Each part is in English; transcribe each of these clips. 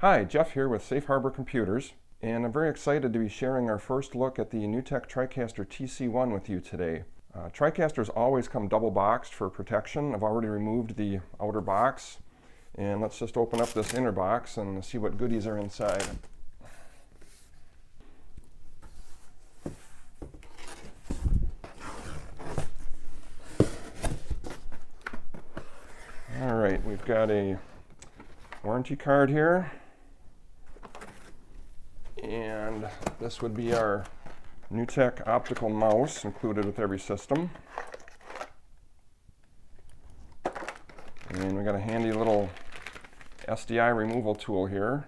Hi, Jeff here with Safe Harbor Computers, and I'm very excited to be sharing our first look at the NewTek TriCaster TC1 with you today. TriCasters always come double boxed for protection. I've already removed the outer box, and let's just open up this inner box and see what goodies are inside. All right, we've got a warranty card here. And this would be our NewTek optical mouse included with every system. And we got a handy little SDI removal tool here.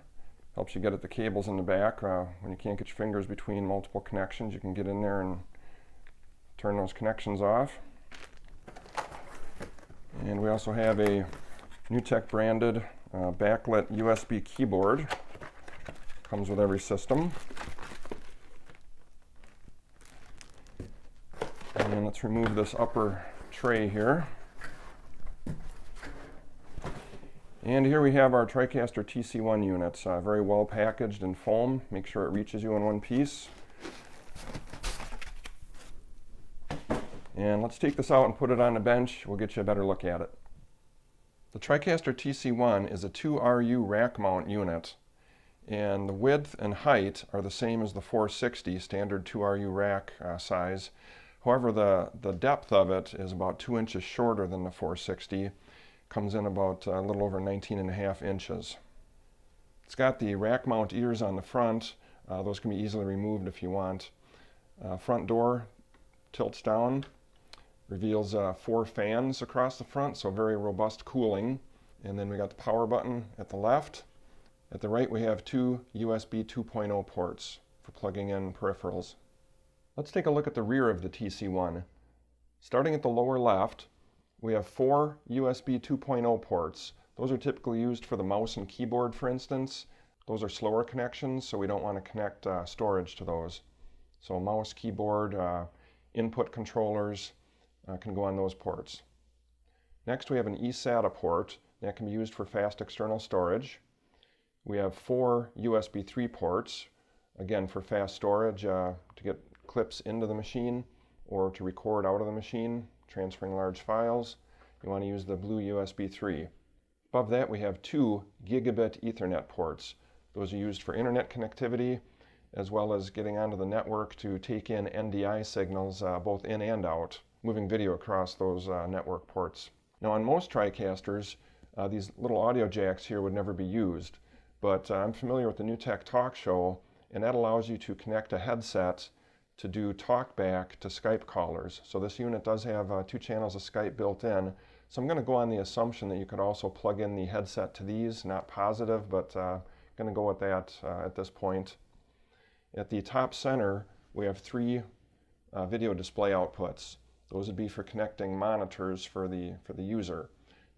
Helps you get at the cables in the back. When you can't get your fingers between multiple connections, you can get in there and turn those connections off. And we also have a NewTek branded backlit USB keyboard. Comes with every system. And let's remove this upper tray here. And here we have our TriCaster TC1 units, very well packaged in foam. Make sure it reaches you in one piece. And let's take this out and put it on the bench. We'll get you a better look at it. The TriCaster TC1 is a 2RU rack mount unit. And the width and height are the same as the 460 standard 2RU rack size. However, the depth of it is about 2 inches shorter than the 460. Comes in about a little over 19.5 inches. It's got the rack mount ears on the front. Those can be easily removed if you want. Front door tilts down, reveals 4 fans across the front, so very robust cooling. And then we got the power button at the left. At the right, we have 2 USB 2.0 ports for plugging in peripherals. Let's take a look at the rear of the TC1. Starting at the lower left, we have 4 USB 2.0 ports. Those are typically used for the mouse and keyboard, for instance. Those are slower connections, so we don't want to connect storage to those. So mouse, keyboard, input controllers can go on those ports. Next, we have an eSATA port that can be used for fast external storage. We have 4 USB 3 ports, again for fast storage to get clips into the machine or to record out of the machine, transferring large files. You want to use the blue USB 3. Above that we have 2 gigabit Ethernet ports. Those are used for internet connectivity as well as getting onto the network to take in NDI signals both in and out, moving video across those network ports. Now on most TriCasters, these little audio jacks here would never be used. But I'm familiar with the NewTek Talk Show, and that allows you to connect a headset to do talkback to Skype callers. So this unit does have 2 channels of Skype built in. So I'm going to go on the assumption that you could also plug in the headset to these. Not positive, but going to go with that at this point. At the top center, we have 3 video display outputs. Those would be for connecting monitors for the user.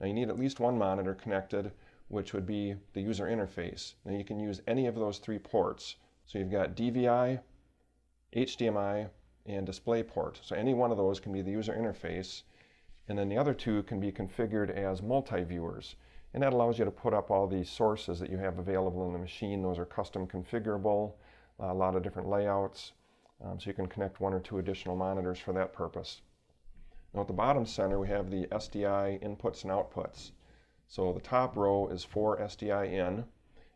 Now you need at least 1 monitor connected, which would be the user interface. Now you can use any of those 3 ports. So you've got DVI, HDMI, and DisplayPort. So any one of those can be the user interface. And then the other 2 can be configured as multi-viewers. And that allows you to put up all the sources that you have available in the machine. Those are custom configurable, a lot of different layouts. So you can connect 1 or 2 additional monitors for that purpose. Now at the bottom center we have the SDI inputs and outputs. So the top row is 4 SDI in,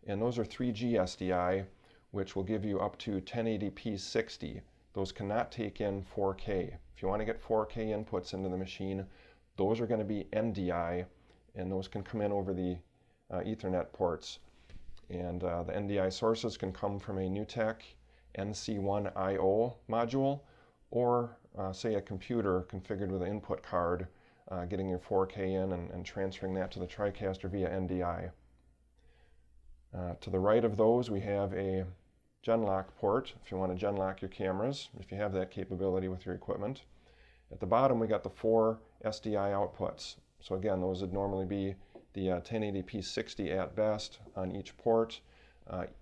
and those are 3G SDI, which will give you up to 1080p 60. Those cannot take in 4K. If you want to get 4K inputs into the machine, those are going to be NDI, and those can come in over the Ethernet ports. And the NDI sources can come from a NewTek NC1 IO module, or say a computer configured with an input card, getting your 4K in and transferring that to the TriCaster via NDI. To the right of those we have a Genlock port if you want to Genlock your cameras, if you have that capability with your equipment. At the bottom we got the 4 SDI outputs. So again, those would normally be the 1080p 60 at best on each port.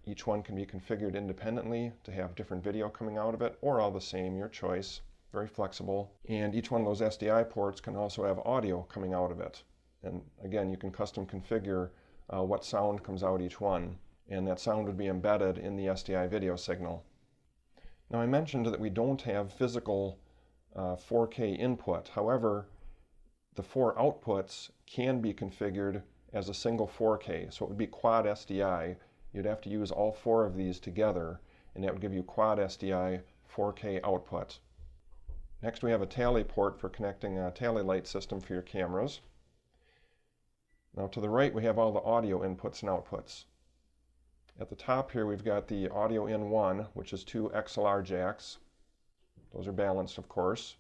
Each one can be configured independently to have different video coming out of it, or all the same, your choice. Very flexible. And each one of those SDI ports can also have audio coming out of it. And again, you can custom configure what sound comes out each one. and that sound would be embedded in the SDI video signal. Now I mentioned that we don't have physical 4K input. However, the 4 outputs can be configured as a single 4K, so it would be quad SDI. You'd have to use all 4 of these together, and that would give you quad SDI 4K output. Next we have a tally port for connecting a tally light system for your cameras. Now to the right we have all the audio inputs and outputs. At the top here we've got the audio in 1, which is 2 XLR jacks. Those are balanced, of course.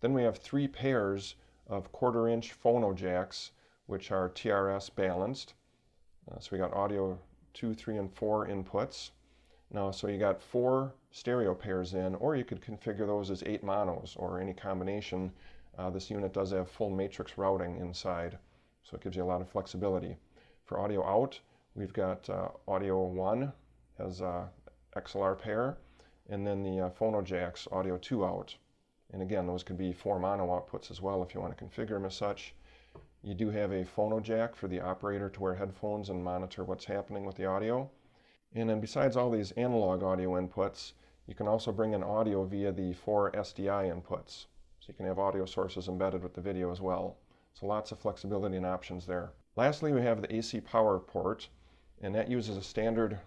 Then we have 3 pairs of 1/4 inch phono jacks, which are TRS balanced. So we got audio 2, 3, and 4 inputs. Now, so you got 4 stereo pairs in, or you could configure those as 8 monos, or any combination. This unit does have full matrix routing inside, so it gives you a lot of flexibility. For audio out, we've got audio 1 as a XLR pair, and then the phono jacks, audio 2 out. And again, those could be 4 mono outputs as well if you want to configure them as such. You do have a phono jack for the operator to wear headphones and monitor what's happening with the audio. And then besides all these analog audio inputs, you can also bring in audio via the 4 SDI inputs. So you can have audio sources embedded with the video as well. So lots of flexibility and options there. Lastly, we have the AC power port, and that uses a standard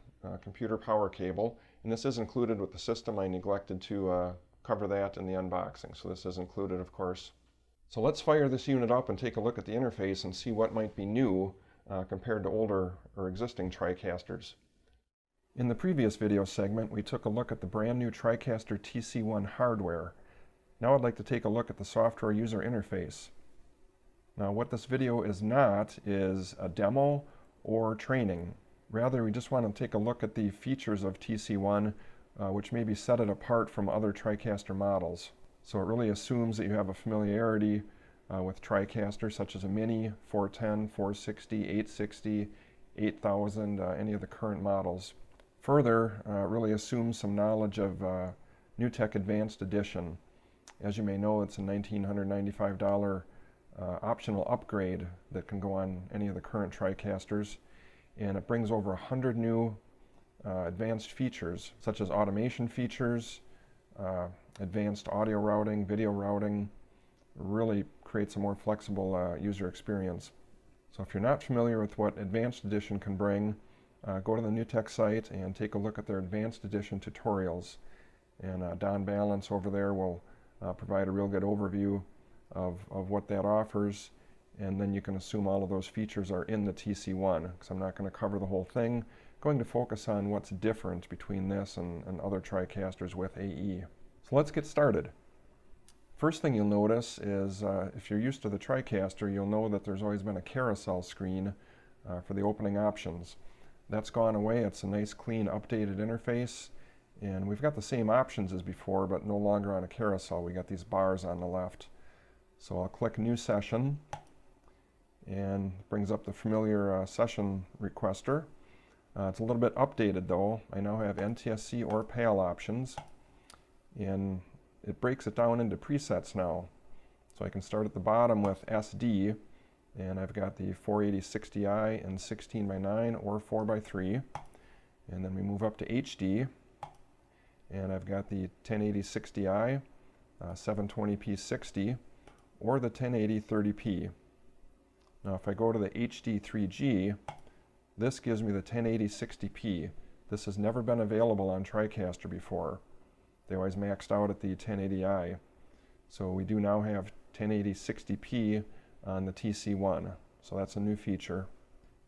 computer power cable. And this is included with the system. I neglected to cover that in the unboxing, so this is included, of course. So let's fire this unit up and take a look at the interface and see what might be new compared to older or existing TriCasters. In the previous video segment, we took a look at the brand new TriCaster TC1 hardware. Now I'd like to take a look at the software user interface. Now what this video is not is a demo or training. Rather, we just want to take a look at the features of TC1 which maybe set it apart from other TriCaster models. So it really assumes that you have a familiarity with TriCaster, such as a Mini, 410, 460, 860, 8000, any of the current models. Further, it really assumes some knowledge of NewTek Advanced Edition. As you may know, it's a $1,995 optional upgrade that can go on any of the current TriCasters, and it brings over 100 new advanced features, such as automation features, advanced audio routing, video routing. Really creates a more flexible user experience. So if you're not familiar with what Advanced Edition can bring, go to the NewTek site and take a look at their Advanced Edition tutorials. And Don Balance over there will provide a real good overview of what that offers, and then you can assume all of those features are in the TC1, because I'm not going to cover the whole thing. Going to focus on what's different between this and other TriCasters with AE. So let's get started. First thing you'll notice is if you're used to the TriCaster, you'll know that there's always been a carousel screen for the opening options. That's gone away. It's a nice, clean, updated interface, and we've got the same options as before, but no longer on a carousel. We got these bars on the left. So I'll click New Session, and it brings up the familiar session requester. It's a little bit updated though. I now have NTSC or PAL options, and it breaks it down into presets now. So I can start at the bottom with SD, and I've got the 480/60i and 16:9 or 4:3, and then we move up to HD, and I've got the 1080/60i, 720p 60, or the 1080/30p. Now if I go to the HD 3G, this gives me the 1080/60p. This has never been available on TriCaster before. They always maxed out at the 1080i. So we do now have 1080/60p on the TC1. So that's a new feature.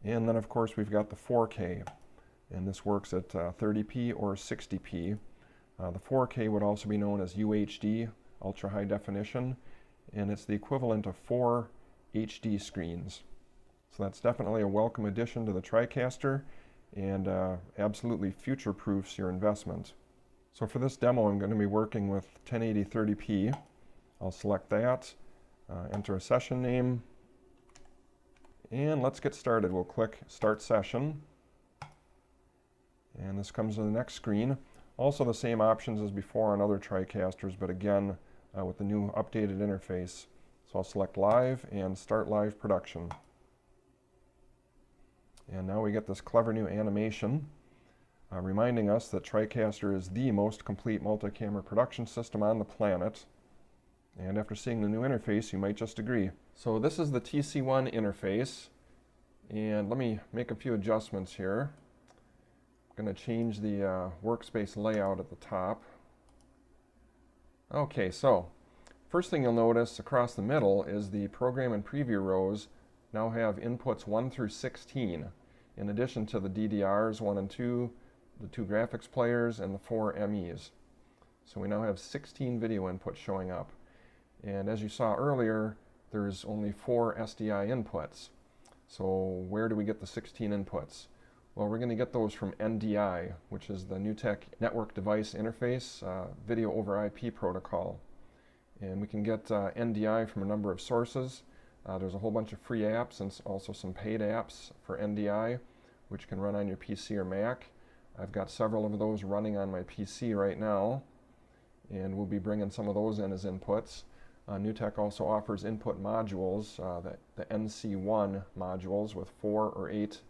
And then of course we've got the 4K. And this works at 30p or 60p. The 4K would also be known as UHD, ultra high definition. And it's the equivalent of 4 HD screens. So that's definitely a welcome addition to the TriCaster, and absolutely future-proofs your investment. So for this demo, I'm going to be working with 1080/30p. I'll select that, enter a session name, and let's get started. We'll click Start Session, and this comes to the next screen. Also the same options as before on other TriCasters, but again with the new updated interface. So I'll select Live and Start Live Production. And now we get this clever new animation reminding us that TriCaster is the most complete multi-camera production system on the planet. And after seeing the new interface, you might just agree. So this is the TC1 interface. And let me make a few adjustments here. I'm going to change the workspace layout at the top. Okay, so first thing you'll notice across the middle is the program and preview rows now have inputs 1 through 16, in addition to the DDRs 1 and 2, the 2 graphics players, and the 4 MEs. So we now have 16 video inputs showing up. And as you saw earlier, there's only 4 SDI inputs. So where do we get the 16 inputs? Well, we're going to get those from NDI, which is the NewTek Network Device Interface Video over IP protocol. And we can get NDI from a number of sources. There's a whole bunch of free apps and also some paid apps for NDI, which can run on your PC or Mac. I've got several of those running on my PC right now, and we'll be bringing some of those in as inputs. NewTek also offers input modules, the NC1 modules with 4 or 8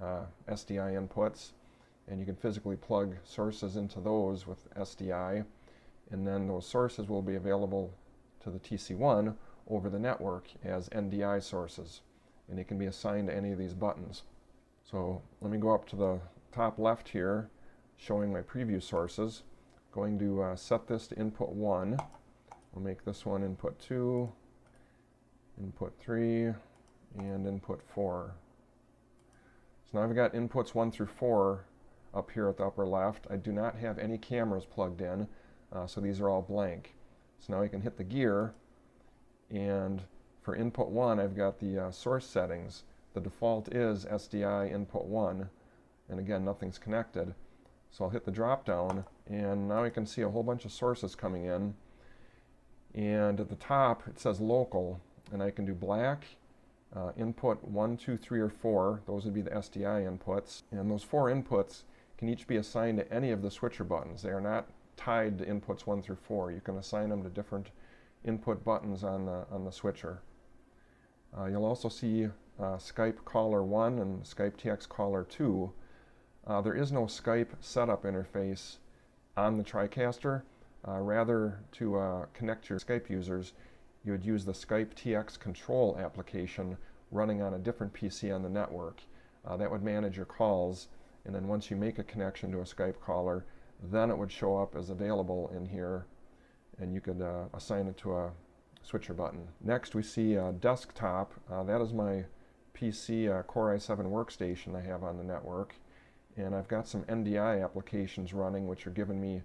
SDI inputs, and you can physically plug sources into those with SDI, and then those sources will be available to the TC1 over the network as NDI sources, and they can be assigned to any of these buttons. So let me go up to the top left here, showing my preview sources. Going to set this to input 1. We'll make this one input 2, input 3, and input 4. So now I've got inputs 1 through 4 up here at the upper left. I do not have any cameras plugged in, so these are all blank. So now I can hit the gear, and for input 1 I've got the source settings. The default is SDI input 1, and again nothing's connected. So I'll hit the drop down, and now I can see a whole bunch of sources coming in. And at the top it says local, and I can do black, input 1, 2, 3, or 4. Those would be the SDI inputs. And those 4 inputs can each be assigned to any of the switcher buttons. They are not tied to inputs 1 through 4. You can assign them to different input buttons on the switcher. You'll also see Skype Caller 1 and Skype TX Caller 2. There is no Skype setup interface on the TriCaster. Rather, to connect your Skype users, you would use the Skype TX control application running on a different PC on the network. That would manage your calls, and then once you make a connection to a Skype caller, then it would show up as available in here, and you could assign it to a switcher button. Next we see desktop. That is my PC Core i7 workstation I have on the network, and I've got some NDI applications running which are giving me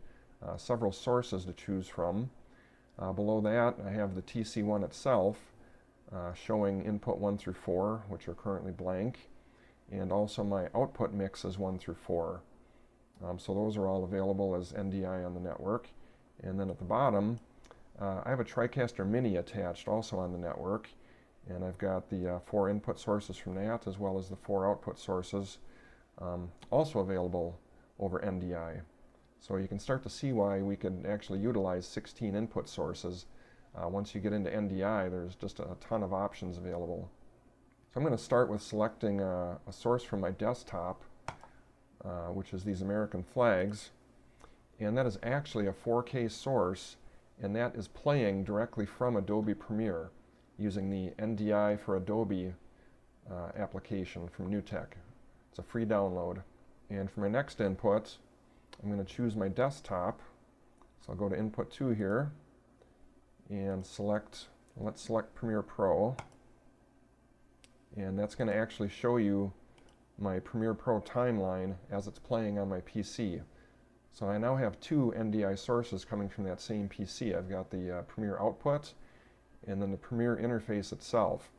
several sources to choose from. Below that I have the TC1 itself showing input 1 through 4, which are currently blank, and also my output mixes 1 through 4. So those are all available as NDI on the network. And then at the bottom I have a TriCaster Mini attached also on the network, and I've got the 4 input sources from that as well as the 4 output sources also available over NDI. So you can start to see why we could actually utilize 16 input sources. Once you get into NDI, there's just a ton of options available. So I'm going to start with selecting a source from my desktop, which is these American flags. And that is actually a 4K source, and that is playing directly from Adobe Premiere using the NDI for Adobe application from NewTek. It's a free download. And for my next input, I'm going to choose my desktop. So I'll go to input 2 here and let's select Premiere Pro. And that's going to actually show you my Premiere Pro timeline as it's playing on my PC. So I now have 2 NDI sources coming from that same PC. I've got the Premiere output and then the Premiere interface itself.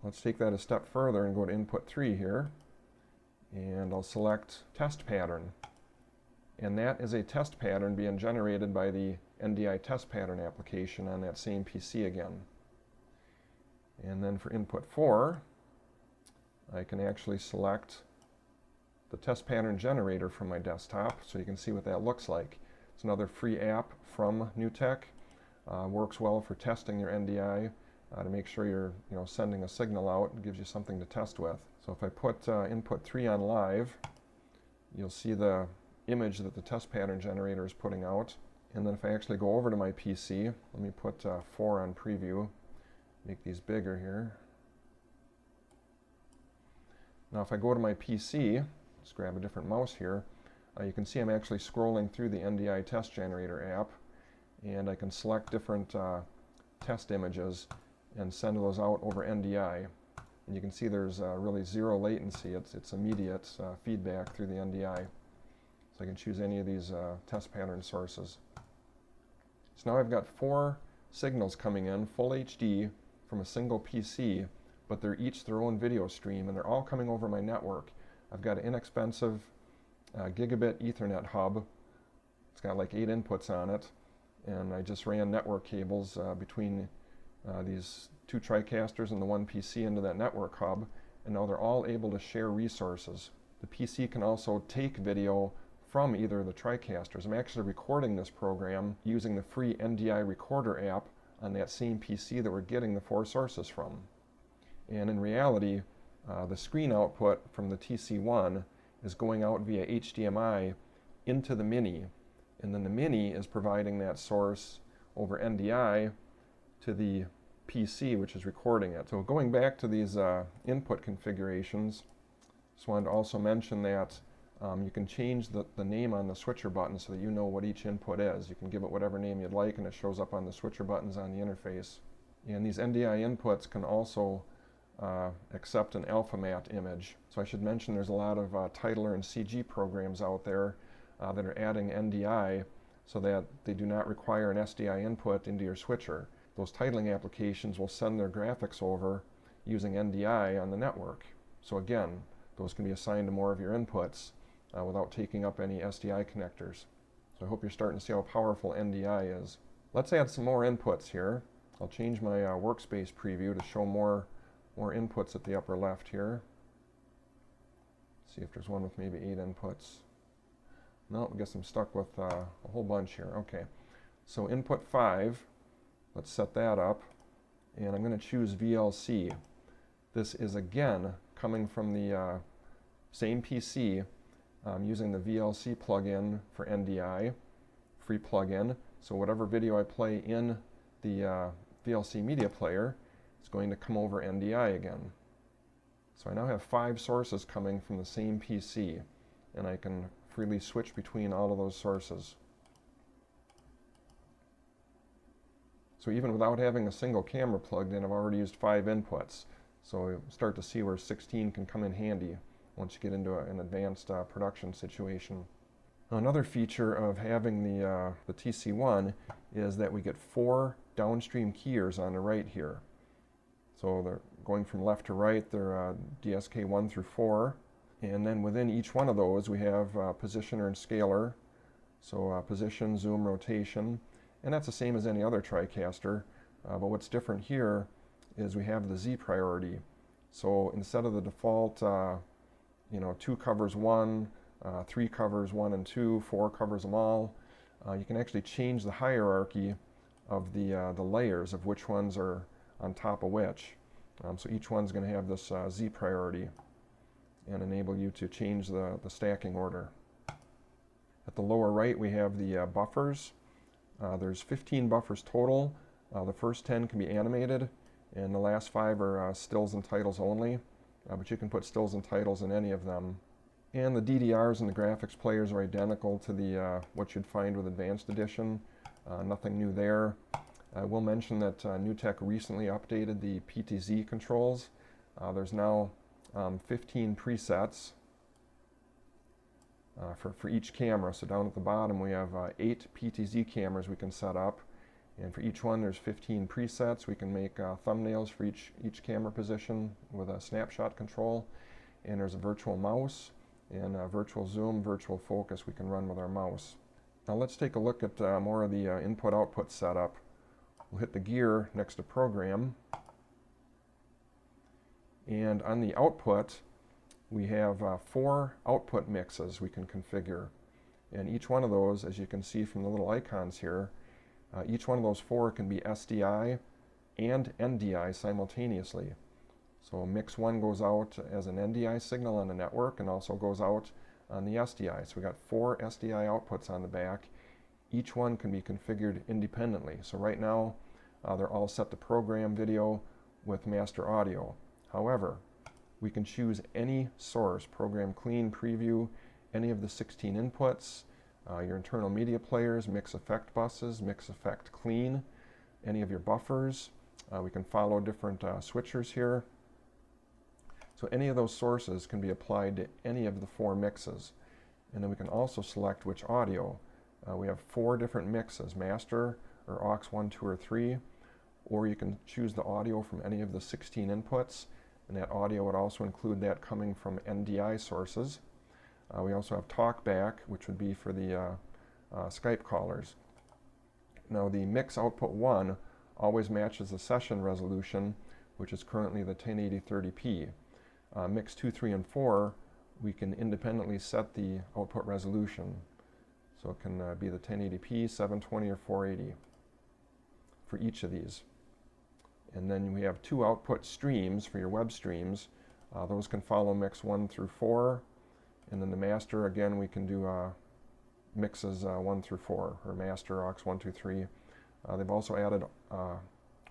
Let's take that a step further and go to input 3 here, and I'll select test pattern. And that is a test pattern being generated by the NDI test pattern application on that same PC again. And then for input 4, I can actually select the test pattern generator from my desktop, so you can see what that looks like. It's another free app from NewTek. Works well for testing your NDI to make sure you're sending a signal out. It gives you something to test with. So if I put input 3 on live, you'll see the image that the test pattern generator is putting out. And then if I actually go over to my PC, let me put 4 on preview, make these bigger here. Now if I go to my PC, let's grab a different mouse here, you can see I'm actually scrolling through the NDI test generator app, and I can select different test images and send those out over NDI. And you can see there's really zero latency. It's immediate feedback through the NDI. So I can choose any of these test pattern sources. So now I've got 4 signals coming in, full HD, from a single PC, but they're each their own video stream, and they're all coming over my network. I've got an inexpensive gigabit Ethernet hub. It's got like 8 inputs on it, and I just ran network cables between these 2 TriCasters and the 1 PC into that network hub, and now they're all able to share resources. The PC can also take video from either of the TriCasters. I'm actually recording this program using the free NDI recorder app on that same PC that we're getting the 4 sources from. And in reality, the screen output from the TC1 is going out via HDMI into the Mini, and then the Mini is providing that source over NDI to the PC, which is recording it. So going back to these input configurations, just wanted to also mention that you can change the name on the switcher button so that you know what each input is. You can give it whatever name you'd like, and it shows up on the switcher buttons on the interface. And these NDI inputs can also accept an AlphaMat image. So I should mention there's a lot of titler and CG programs out there that are adding NDI so that they do not require an SDI input into your switcher. Those titling applications will send their graphics over using NDI on the network. So again, those can be assigned to more of your inputs without taking up any SDI connectors. So I hope you're starting to see how powerful NDI is. Let's add some more inputs here. I'll change my workspace preview to show more inputs at the upper left here. See if there's one with maybe 8 inputs. No, I guess I'm stuck with a whole bunch here. Okay, so input 5, let's set that up, and I'm going to choose VLC. This is again coming from the same PC, using the VLC plugin for NDI, free plugin. So whatever video I play in the VLC media player, it's going to come over NDI again. So I now have 5 sources coming from the same PC, and I can freely switch between all of those sources. So even without having a single camera plugged in, I've already used 5 inputs. So you start to see where 16 can come in handy once you get into an advanced production situation. Another feature of having the TC1 is that we get 4 downstream keyers on the right here. So they're going from left to right, they're DSK 1 through 4. And then within each one of those we have positioner and scaler. So position, zoom, rotation. And that's the same as any other TriCaster. But what's different here is we have the Z priority. So instead of the default 2 covers 1, 3 covers 1 and 2, 4 covers them all, you can actually change the hierarchy of the layers of which ones are on top of which. So each one's going to have this Z priority and enable you to change the stacking order. At the lower right we have the buffers. There's 15 buffers total. The first 10 can be animated, and the last 5 are stills and titles only, but you can put stills and titles in any of them. And the DDRs and the graphics players are identical to the what you'd find with Advanced Edition. Nothing new there. I will mention that NewTek recently updated the PTZ controls. There's now 15 presets for each camera. So down at the bottom we have 8 PTZ cameras we can set up, and for each one there's 15 presets. We can make thumbnails for each camera position with a snapshot control, and there's a virtual mouse and virtual zoom, virtual focus we can run with our mouse. Now let's take a look at more of the input-output setup. We'll hit the gear next to program, and on the output we have 4 output mixes we can configure, and each one of those, as you can see from the little icons here, each one of those 4 can be SDI and NDI simultaneously. So mix 1 goes out as an NDI signal on the network and also goes out on the SDI. So we got 4 SDI outputs on the back. Each one can be configured independently. So right now they're all set to program video with master audio. However, we can choose any source, program clean, preview, any of the 16 inputs, your internal media players, mix effect buses, mix effect clean, any of your buffers. We can follow different switchers here. So any of those sources can be applied to any of the 4 mixes. And then we can also select which audio. We have 4 different mixes, master or aux 1, 2, or 3, or you can choose the audio from any of the 16 inputs, and that audio would also include that coming from NDI sources. We also have talkback, which would be for the Skype callers. Now the mix output 1 always matches the session resolution, which is currently the 1080-30p. Mix 2, 3, and 4, we can independently set the output resolution. So it can be the 1080p, 720, or 480 for each of these. And then we have 2 output streams for your web streams. Those can follow mix 1 through 4. And then the master, again, we can do mixes 1 through 4, or master, aux 1, 2, 3. They've also added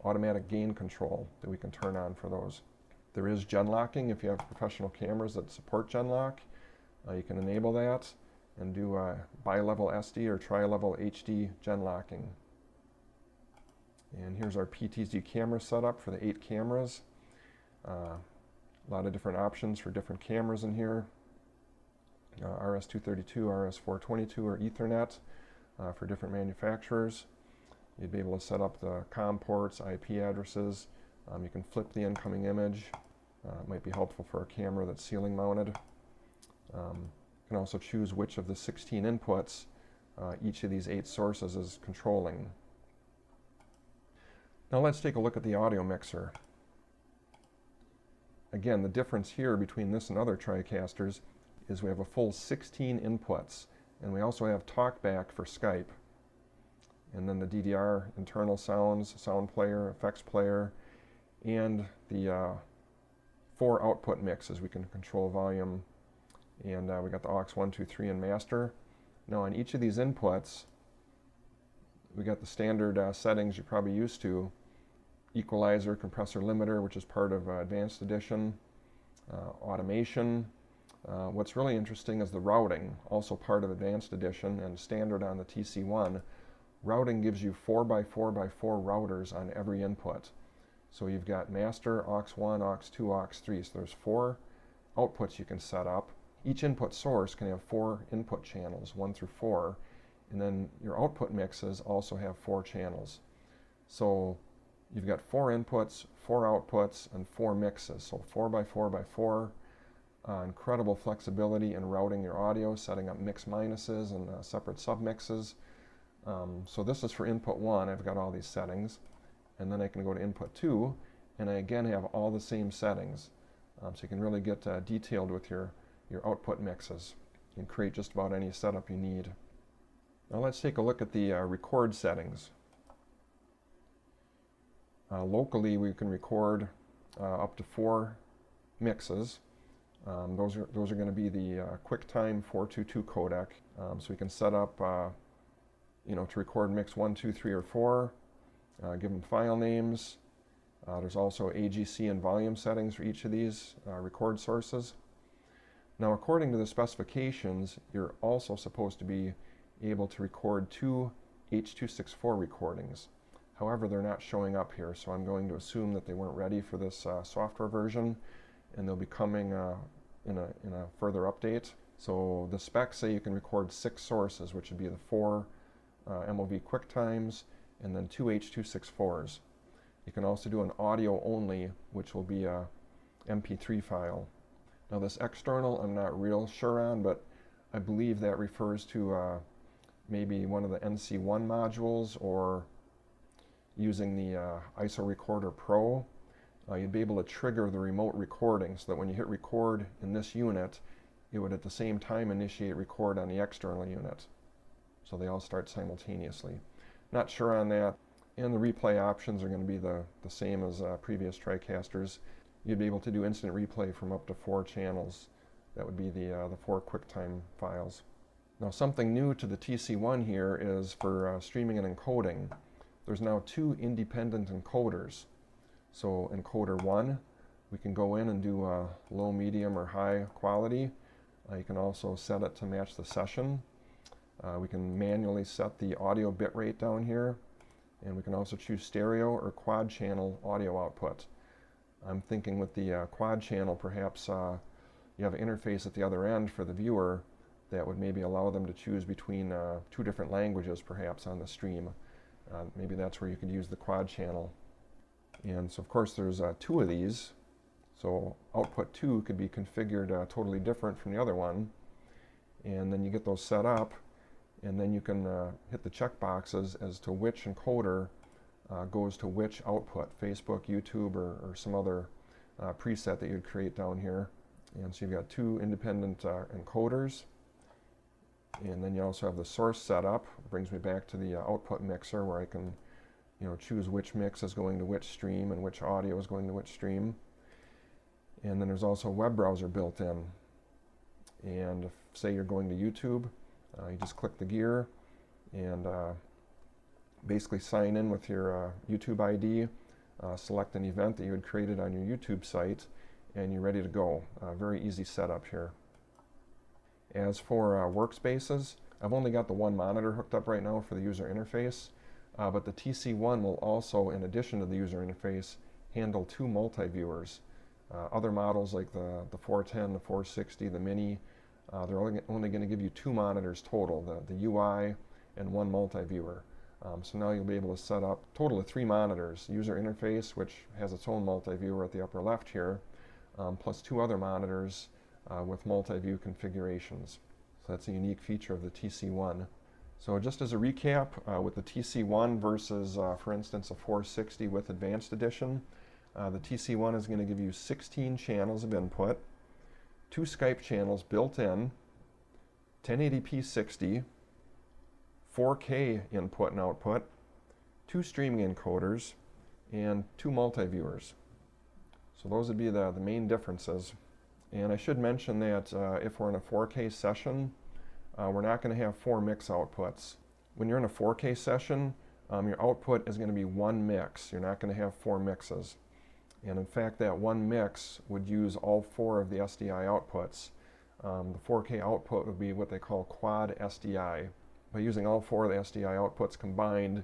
automatic gain control that we can turn on for those. There is gen locking. If you have professional cameras that support gen lock, you can enable that and do bi-level SD or tri-level HD gen locking. And here's our PTZ camera setup for the 8 cameras. A lot of different options for different cameras in here. RS-232, RS-422, or Ethernet for different manufacturers. You'd be able to set up the COM ports, IP addresses. You can flip the incoming image. It might be helpful for a camera that's ceiling mounted. You can also choose which of the 16 inputs each of these 8 sources is controlling. Now let's take a look at the audio mixer. Again, the difference here between this and other TriCasters is we have a full 16 inputs, and we also have talkback for Skype. And then the DDR internal sounds, sound player, effects player, and the 4 output mixes. We can control volume, and we got the aux 1, 2, 3, and master. Now on each of these inputs, we got the standard settings you're probably used to. Equalizer, compressor limiter, which is part of Advanced Edition, automation. What's really interesting is the routing, also part of Advanced Edition and standard on the TC1. Routing gives you 4x4x4 routers on every input. So you've got master, aux 1, aux 2, aux 3. So there's 4 outputs you can set up. Each input source can have 4 input channels, 1 through 4. And then your output mixes also have 4 channels. So you've got 4 inputs, 4 outputs, and 4 mixes. So 4x4x4. Incredible flexibility in routing your audio, setting up mix minuses and separate submixes. So this is for input 1. I've got all these settings. And then I can go to input 2, and I again have all the same settings. So you can really get detailed with your output mixes. You can create just about any setup you need. Now let's take a look at the record settings. Locally, we can record up to 4 mixes. Those are going to be the QuickTime 422 codec. So we can set up, to record mix 1, 2, 3, or 4. Give them file names. There's also AGC and volume settings for each of these record sources. Now, according to the specifications, you're also supposed to be able to record 2 H.264 recordings. However, they're not showing up here, so I'm going to assume that they weren't ready for this software version, and they'll be coming in a further update. So the specs say you can record 6 sources, which would be the 4 MOV QuickTimes and then 2 H.264s. You can also do an audio only, which will be a MP3 file. Now this external I'm not real sure on, but I believe that refers to maybe one of the NC1 modules or using the ISO Recorder Pro. You'd be able to trigger the remote recording so that when you hit record in this unit, it would at the same time initiate record on the external unit. So they all start simultaneously. Not sure on that. And the replay options are going to be the same as previous TriCasters. you'd be able to do instant replay from up to 4 channels. That would be the 4 QuickTime files. Now, something new to the TC1 here is for streaming and encoding. There's now 2 independent encoders. So encoder 1, we can go in and do low, medium, or high quality. You can also set it to match the session. We can manually set the audio bitrate down here, and we can also choose stereo or quad channel audio output. I'm thinking with the quad channel, perhaps you have an interface at the other end for the viewer that would maybe allow them to choose between 2 different languages perhaps on the stream. Maybe that's where you could use the quad channel. And so of course there's 2 of these, so output 2 could be configured totally different from the other one. And then you get those set up, and then you can hit the check boxes as to which encoder goes to which output, Facebook, YouTube, or some other preset that you'd create down here. And so you've got 2 independent encoders, and then you also have the source set up. Brings me back to the output mixer where I can choose which mix is going to which stream and which audio is going to which stream. And then there's also a web browser built in. And if, say, you're going to YouTube, you just click the gear and basically sign in with your YouTube ID, select an event that you had created on your YouTube site, and you're ready to go. Very easy setup here. As for workspaces, I've only got the 1 monitor hooked up right now for the user interface, but the TC1 will also, in addition to the user interface, handle 2 multi-viewers. Other models like the 410, the 460, the Mini, they're only going to give you 2 monitors total, the UI and 1 multi-viewer. So now you'll be able to set up a total of 3 monitors, user interface, which has its own multi-viewer at the upper left here, plus 2 other monitors with multi-view configurations. So that's a unique feature of the TC1. So just as a recap, with the TC1 versus, for instance, a 460 with Advanced Edition, the TC1 is going to give you 16 channels of input, 2 Skype channels built in, 1080p 60, 4K input and output, 2 streaming encoders, and 2 multi-viewers. So those would be the main differences. And I should mention that if we're in a 4K session, we're not going to have 4 mix outputs. When you're in a 4K session, your output is going to be 1 mix. You're not going to have 4 mixes. And in fact, that 1 mix would use all 4 of the SDI outputs. The 4K output would be what they call quad SDI. By using all 4 of the SDI outputs combined,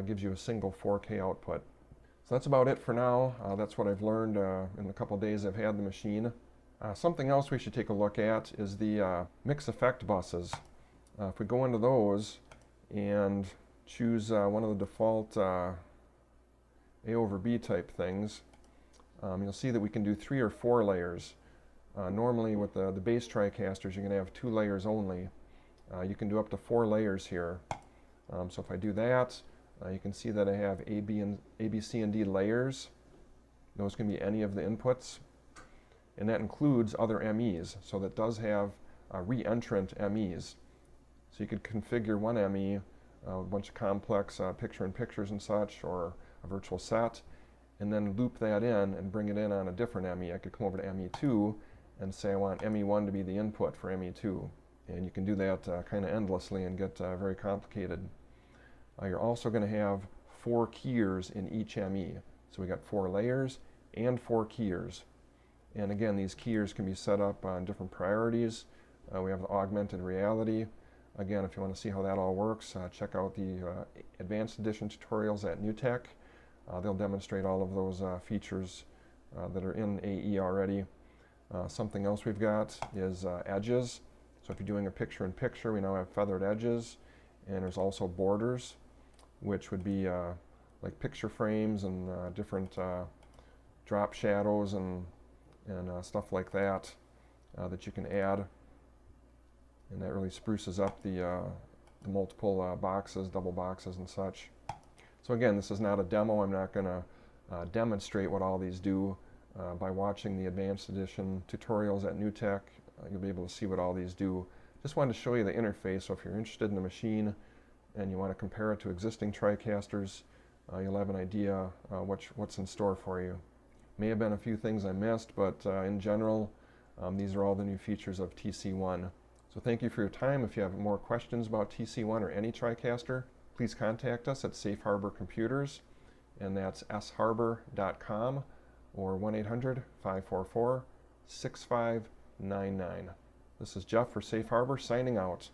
gives you a single 4K output. So that's about it for now. That's what I've learned in the couple days I've had the machine. Something else we should take a look at is the mix effect buses. If we go into those and choose one of the default A over B type things, you'll see that we can do 3 or 4 layers. Normally with the base TriCasters you're going to have 2 layers only. You can do up to 4 layers here. So if I do that, you can see that I have A, B, C, and D layers. Those can be any of the inputs. And that includes other MEs. So that does have re-entrant MEs. So you could configure one ME, a bunch of complex picture-in-pictures and such, or a virtual set, and then loop that in and bring it in on a different ME. I could come over to ME2 and say I want ME1 to be the input for ME2. And you can do that kind of endlessly and get very complicated. You're also going to have 4 keyers in each ME. So we got 4 layers and 4 keyers. And again, these keyers can be set up on different priorities. We have the augmented reality. Again, if you want to see how that all works, check out the Advanced Edition tutorials at NewTek. They'll demonstrate all of those features that are in AE already. Something else we've got is edges. So if you're doing a picture-in-picture, we now have feathered edges, and there's also borders, which would be like picture frames and different drop shadows and stuff like that that you can add, and that really spruces up the multiple boxes, double boxes and such. So again, this is not a demo. I'm not going to demonstrate what all these do. By watching the Advanced Edition tutorials at NewTek, you'll be able to see what all these do. Just wanted to show you the interface, so if you're interested in the machine and you want to compare it to existing TriCasters, you'll have an idea what's in store for you. May have been a few things I missed, but in general, these are all the new features of TC1. So thank you for your time. If you have more questions about TC1 or any TriCaster, please contact us at Safe Harbor Computers, and that's sharbor.com or 1-800-544-6599. This is Jeff for Safe Harbor signing out.